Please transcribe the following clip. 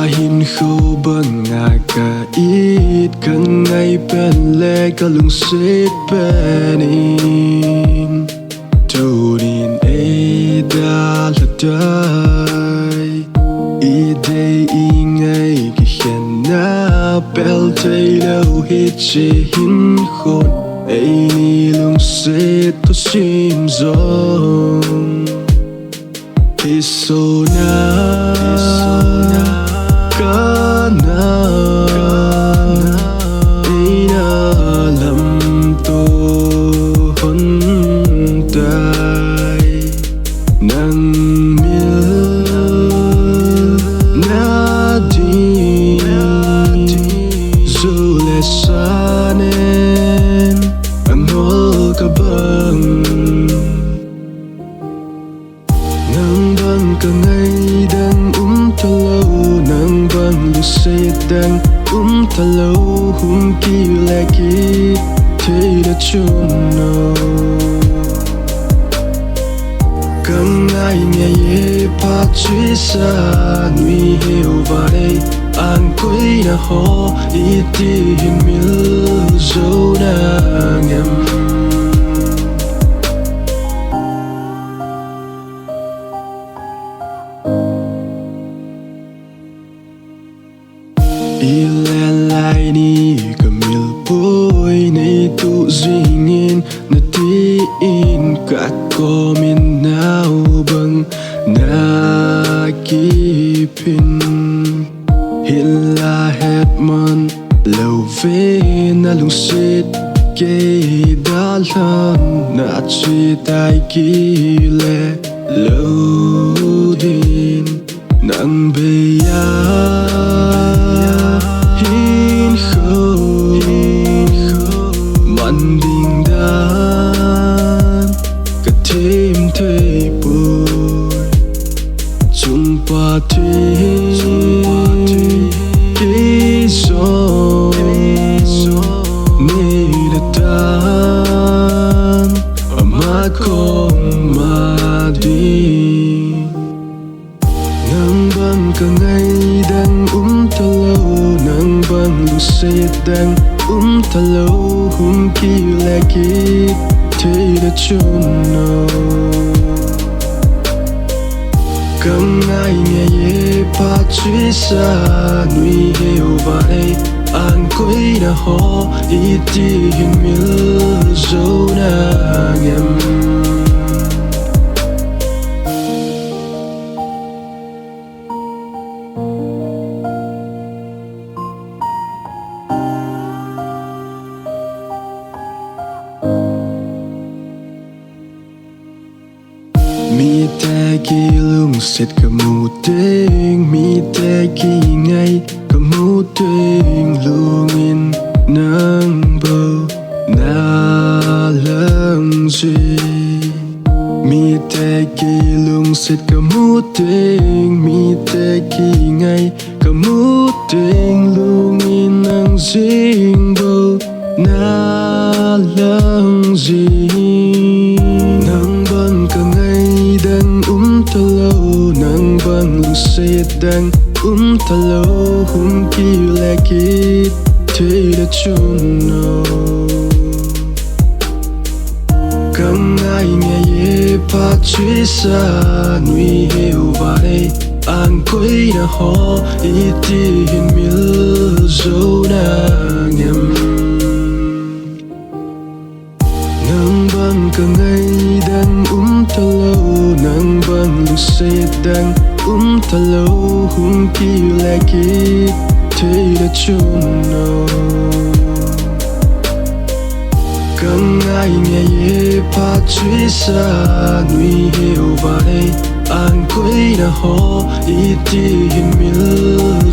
hin khâu băng ngà cả ít khăng ngay bên lệ cả lung xếp bên in tu din e da la dai i day i ngay cái khen na bel tay lâu hết chỉ hin khôn ai ni lung xếp to sim zong Isona kana ina lam to hon tai nang mil na di zule sanen ang hol ka bang ka ngay đang ta lâu nang bang lu say đang ta lâu hung kỳ lệ kỳ thế đã chôn nó càng ngay nghe ye pa truy xa nuôi heo và đây an quấy na ho ít hin mil dấu na ngầm Ile lai ni kamil boy ni tu zingin na tiin ka komin nao bang na kipin hila hetman lâu về na lung sit ke dalan na chi tai ki le lâu din nang beya man ding dan ka thêm thei bồi chung pa thi ki so ne da dan ama kong ma di nang bang ka ngay đang ta lâu nang bang lu say đang ta lâu hung kỳ lệ kỳ thế đã chôn nó càng ngay nghe ye pa truy xa nuôi heo và đây an quấy na ho ít hin mil dấu na ngầm mi te ki lung sit ka mu ting mi te ki ngay ka mu ting lung in nang bo na lang gì mi te ki lung sit ka mu ting mi te ki ngay ka mu ting lung in nang jing bo na lang gì nang bang ka ngay đang ta lâu nang bang lu say đang ta lâu hung kỳ lệ kỳ thế đã chôn nó càng ngay nghe ye pa truy xa nuôi heo và đây an quấy na ho ít hin mil dấu na ngầm nang bang ka ngay đang ta lâu nang bang lu say đang ta lâu hung kỳ lệ kỳ thế đã chôn nó càng ngay nghe ye pa truy xa nuôi heo và đây an quấy na ho ít hin mil